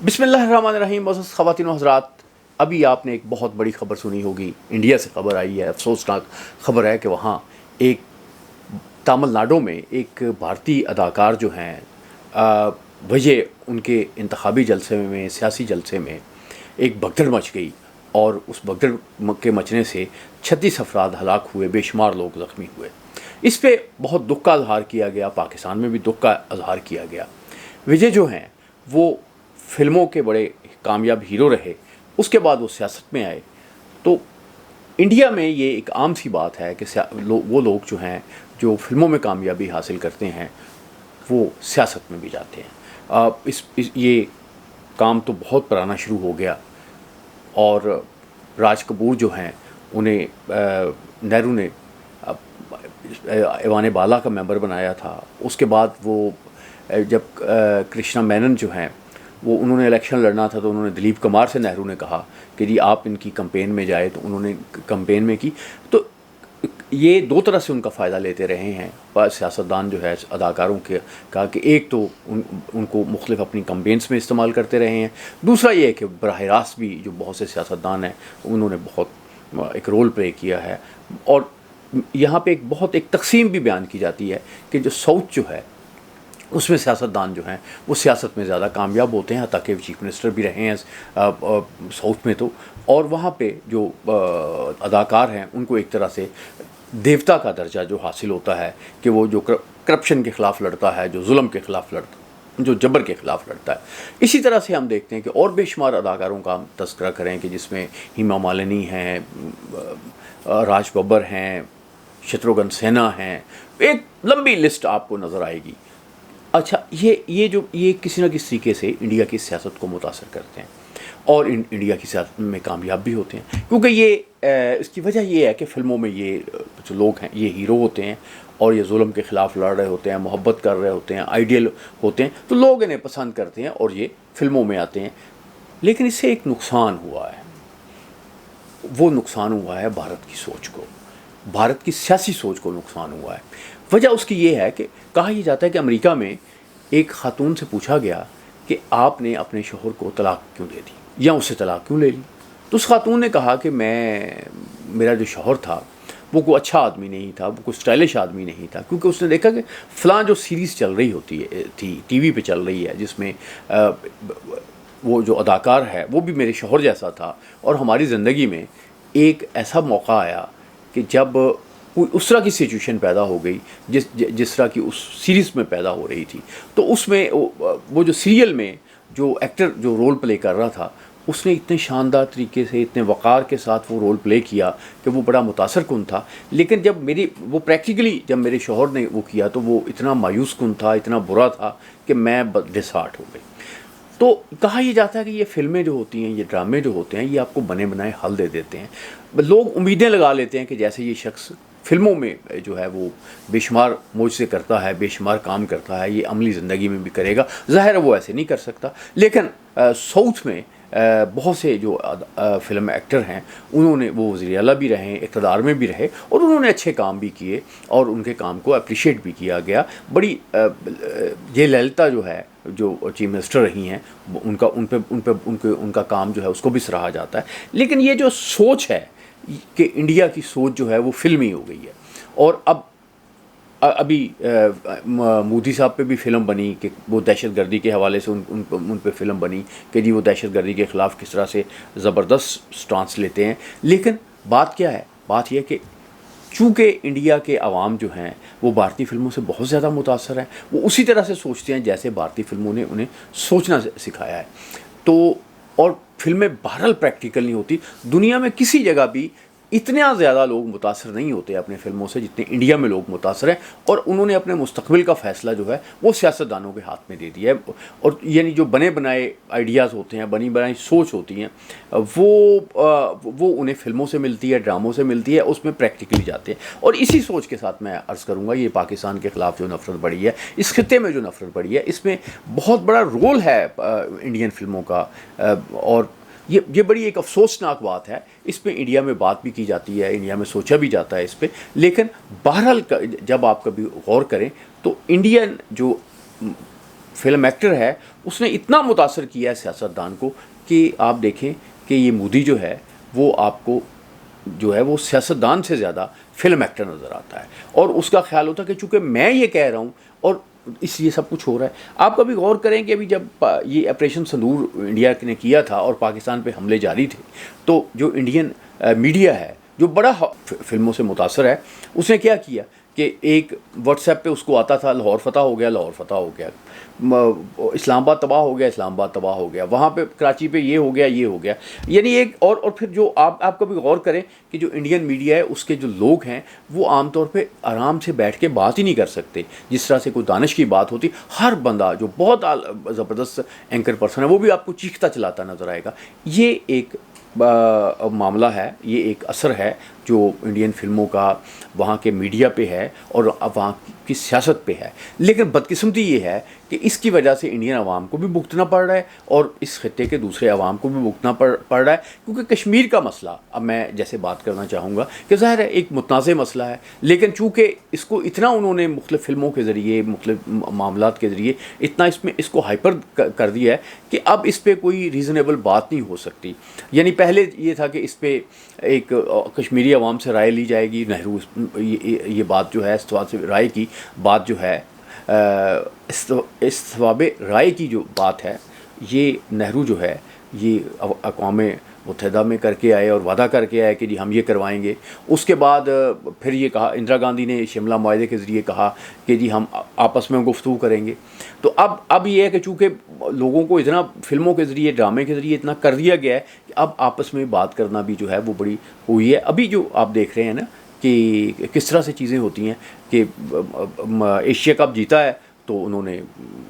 बिस्मिल्लाहिर्रहमानिर्रहीम। मोअज़्ज़ज़ ख़वातीन व हज़रात, अभी आपने एक बहुत बड़ी ख़बर सुनी होगी। इंडिया से ख़बर आई है, अफसोसनाक ख़बर है कि वहाँ एक तमिलनाडु में एक भारतीय अदाकार जो हैं वजह उनके इंतखाबी जलसे में, सियासी जलसे में एक भगदड़ मच गई और उस भगदड़ के मचने से 36 अफराद हलाक हुए, बेशुमार लोग ज़ख्मी हुए। इस पे बहुत दुख का इज़हार किया गया, पाकिस्तान में भी दुख का इज़हार किया गया। विजय जो हैं वो फ़िल्मों के बड़े कामयाब हीरो रहे, उसके बाद वो सियासत में आए। तो इंडिया में ये एक आम सी बात है कि वो लोग जो हैं जो फ़िल्मों में कामयाबी हासिल करते हैं वो सियासत में भी जाते हैं। ये काम तो बहुत पुराना शुरू हो गया और राज कपूर जो हैं उन्हें नेहरू ने ऐवान बाला का मेंबर बनाया था। उसके बाद वो जब कृष्णा मेनन जो हैं वो उन्होंने इलेक्शन लड़ना था तो उन्होंने दिलीप कुमार से नेहरू ने कहा कि जी आप इनकी कैंपेन में जाए, तो उन्होंने कैंपेन में की। तो ये दो तरह से उनका फ़ायदा लेते रहे हैं सियासतदान जो है अदाकारों के का कि एक तो उनको मुख्तलिफ अपनी कैंपेन्स में इस्तेमाल करते रहे हैं, दूसरा ये है कि बराह रास्त भी जो बहुत से सियासतदान हैं उन्होंने बहुत एक रोल प्ले किया है। और यहाँ पे एक तकसीम भी बयान की जाती है कि जो साउथ जो है उसमें सियासतदान जो हैं वो सियासत में ज़्यादा कामयाब होते हैं, ताकि चीफ मिनिस्टर भी रहे हैं साउथ में तो। और वहाँ पे जो अदाकार हैं उनको एक तरह से देवता का दर्जा जो हासिल होता है कि वो जो करप्शन के ख़िलाफ़ लड़ता है, जो जुल्म के ख़िलाफ़ लड़ता है, जो जबर के ख़िलाफ़ लड़ता है। इसी तरह से हम देखते हैं कि और बेशुमार अदाकारों का हम तज़किरा करें कि जिसमें हेमा मालिनी हैं, राज बब्बर हैं, शत्रुघ्न सिन्हा हैं, एक लंबी लिस्ट आपको नज़र आएगी। अच्छा, ये किसी न किसी तरीके से इंडिया की सियासत को मुतासर करते हैं और इंडिया की सियासत में कामयाब भी होते हैं, क्योंकि इसकी वजह ये है कि फ़िल्मों में ये जो लोग हैं ये हीरो होते हैं और ये जुल्म के ख़िलाफ़ लड़ रहे होते हैं, मोहब्बत कर रहे होते हैं, आइडियल होते हैं, तो लोग इन्हें पसंद करते हैं और ये फ़िल्मों में आते हैं। लेकिन इससे एक नुकसान हुआ है, वो नुकसान हुआ है भारत की सोच को, भारत की सियासी सोच को नुकसान हुआ है। वजह उसकी ये है कि कहा यह जाता है कि अमेरिका में एक खातून से पूछा गया कि आपने अपने शौहर को तलाक क्यों दे दी या उससे तलाक क्यों ले ली। तो उस खातून ने कहा कि मेरा जो शौहर था वो कोई अच्छा आदमी नहीं था, वो कोई स्टाइलिश आदमी नहीं था, क्योंकि उसने देखा कि फ़लाँ जो सीरीज़ चल रही थी टीवी पे चल रही है जिसमें वो जो अदाकार है वो भी मेरे शौहर जैसा था, और हमारी ज़िंदगी में एक ऐसा मौका आया कि जब कोई उस तरह की सिचुएशन पैदा हो गई जिस तरह की उस सीरीज़ में पैदा हो रही थी। तो उसमें वो जो सीरियल में जो एक्टर जो रोल प्ले कर रहा था उसने इतने शानदार तरीके से, इतने वक़ार के साथ वो रोल प्ले किया कि वो बड़ा मुतासर कुन था। लेकिन जब जब मेरे शौहर ने वो किया तो वो इतना मायूस कुन था, इतना बुरा था कि मैं डिसहार्ट हो गई। तो कहा यह जाता है कि ये फ़िल्में जो होती हैं, ये ड्रामे जो होते हैं, ये आपको बने बनाए हल दे देते हैं। लोग उम्मीदें लगा लेते हैं कि जैसे ये शख्स फ़िल्मों में जो है वो बेशुमार मौज करता है, बेशुमार काम करता है, ये अमली ज़िंदगी में भी करेगा। ज़ाहिर है वो ऐसे नहीं कर सकता। लेकिन साउथ में बहुत से जो फ़िल्म एक्टर हैं उन्होंने वो वज़ीर आला भी रहे, इक़्तिदार में भी रहे और उन्होंने अच्छे काम भी किए और उनके काम को अप्रिशिएट भी किया गया। बड़ी ये ललिता जो है जो चीफ मिनिस्टर रही हैं उनका काम जो है उसको भी सराहा जाता है। लेकिन ये जो सोच है कि इंडिया की सोच जो है वो फिल्मी हो गई है। और अब अभी मोदी साहब पे भी फ़िल्म बनी कि वो दहशतगर्दी के हवाले से उन पे फ़िल्म बनी कि जी वो दहशतगर्दी के ख़िलाफ़ किस तरह से ज़बरदस्त स्टांस लेते हैं। लेकिन बात क्या है, बात यह कि चूँकि इंडिया के अवाम जो हैं वो भारतीय फ़िल्मों से बहुत ज़्यादा मुतासर हैं, वो उसी तरह से सोचते हैं जैसे भारतीय फ़िल्मों ने उन्हें सोचना सिखाया है। तो और फ़िल्में बहरहाल प्रैक्टिकल नहीं होती। दुनिया में किसी जगह भी इतने ज़्यादा लोग मुतासर नहीं होते अपने फ़िल्मों से जितने इंडिया में लोग मुतासर हैं, और उन्होंने अपने मुस्तक़बिल का फ़ैसला जो है वो सियासतदानों के हाथ में दे दिया है। और यानी जो बने बनाए आइडियाज़ होते हैं, बनी बनाई सोच होती हैं, वो उन्हें फ़िल्मों से मिलती है, ड्रामों से मिलती है, उसमें प्रैक्टिकली जाते हैं। और इसी सोच के साथ मैं अर्ज़ करूँगा ये पाकिस्तान के ख़िलाफ़ जो नफ़रत बढ़ी है, इस खित्ते में जो नफ़रत बढ़ी है, इसमें बहुत बड़ा रोल है इंडियन फ़िल्मों का। और ये बड़ी एक अफसोसनाक बात है। इस पे इंडिया में बात भी की जाती है, इंडिया में सोचा भी जाता है इस पे। लेकिन बहरहाल जब आप कभी गौर करें तो इंडियन जो फिल्म एक्टर है उसने इतना मुतासर किया है सियासतदान को कि आप देखें कि ये मोदी जो है वो आपको जो है वो सियासतदान से ज़्यादा फिल्म एक्टर नज़र आता है। और उसका ख्याल होता है कि चूँकि मैं ये कह रहा हूँ और इसलिए सब कुछ हो रहा है। आप कभी गौर करें कि अभी जब ये ऑपरेशन संदूर इंडिया ने किया था और पाकिस्तान पे हमले जारी थे, तो जो इंडियन मीडिया है जो बड़ा फिल्मों से मुतासर है, उसने क्या किया कि एक व्हाट्सएप पे उसको आता था लाहौर फतह हो गया, लाहौर फतह हो गया, इस्लामाबाद तबाह हो गया, इस्लामाबाद तबाह हो गया, वहाँ पे कराची पे ये हो गया, ये हो गया। यानी एक और फिर जो आप कभी गौर करें कि जो इंडियन मीडिया है उसके जो लोग हैं वो आमतौर पे आराम से बैठ के बात ही नहीं कर सकते। जिस तरह से कोई दानिश की बात होती, हर बंदा जो बहुत ज़बरदस्त एंकर पर्सन है वो भी आपको चीखता चलाता नज़र आएगा। ये एक मामला है, ये एक असर है जो इंडियन फिल्मों का वहाँ के मीडिया पे है और वहाँ की सियासत पे है। लेकिन बदकिस्मती ये है कि इसकी वजह से इंडियन अवाम को भी भुगतना पड़ रहा है और इस खित्ते के दूसरे अवाम को भी भुगतना पड़ रहा है, क्योंकि कश्मीर का मसला, अब मैं जैसे बात करना चाहूँगा कि ज़ाहिर है एक मुतनाज़ मसला है, लेकिन चूँकि इसको इतना उन्होंने मुख्तलिफ़ फ़िल्मों के ज़रिए, मुख्तलिफ़ मामलात के ज़रिए इतना इसको हाइपर कर दिया है कि अब इस पर कोई रीज़नेबल बात नहीं हो सकती। यानी पहले ये था कि इस पर एक कश्मीरी अवाम से राय ली जाएगी, नेहरू ये बात जो है इस्तेवाब राय की बात जो है, इस्तेवाब राय की जो बात है, ये नेहरू जो है ये अक़वाम मुत्तहिदा में करके आए और वादा करके आए कि जी हम ये करवाएंगे। उसके बाद फिर ये कहा, इंदिरा गांधी ने शिमला मुआहदे के ज़रिए कहा कि जी हम आपस में गुफ्तगू करेंगे। तो अब ये है कि चूँकि लोगों को इतना फिल्मों के ज़रिए, ड्रामे के ज़रिए इतना कर दिया गया है कि अब आपस में बात करना भी जो है वो बड़ी हुई है। अभी जो आप देख रहे हैं ना कि किस तरह से चीज़ें होती हैं कि एशिया कप जीता है तो उन्होंने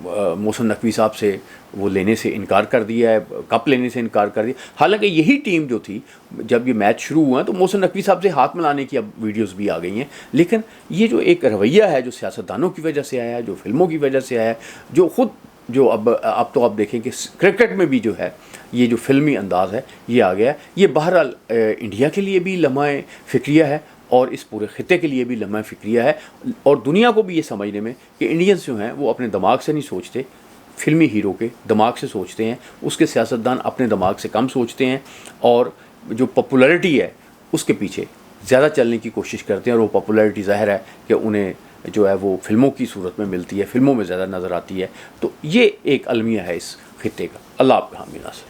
मोहसिन नकवी साहब से वो लेने से इनकार कर दिया है, कप लेने से इनकार कर दिया। हालांकि यही टीम जो थी जब ये मैच शुरू हुआ तो मोहसिन नकवी साहब से हाथ मिलाने की अब वीडियोस भी आ गई हैं। लेकिन ये जो एक रवैया है जो सियासतदानों की वजह से आया है, जो फिल्मों की वजह से आया है, जो ख़ुद जो अब आप देखें कि क्रिकेट में भी जो है ये जो फिल्मी अंदाज़ है ये आ गया है। ये बहरहाल इंडिया के लिए भी लम्हा फ़िक्रिया है और इस पूरे खित्ते के लिए भी लम्हा फ़िक्रिया है और दुनिया को भी ये समझने में कि इंडियंस जो हैं वो अपने दिमाग से नहीं सोचते, फिल्मी हीरो के दिमाग से सोचते हैं। उसके सियासतदान अपने दिमाग से कम सोचते हैं और जो पॉपुलैरिटी है उसके पीछे ज़्यादा चलने की कोशिश करते हैं और वो पॉपुलैरिटी ज़ाहिर है कि उन्हें जो है वो फिल्मों की सूरत में मिलती है, फिल्मों में ज़्यादा नज़र आती है। तो ये एक अलमिया है इस खित्ते का। अल्लाह आपका हामी नासिर।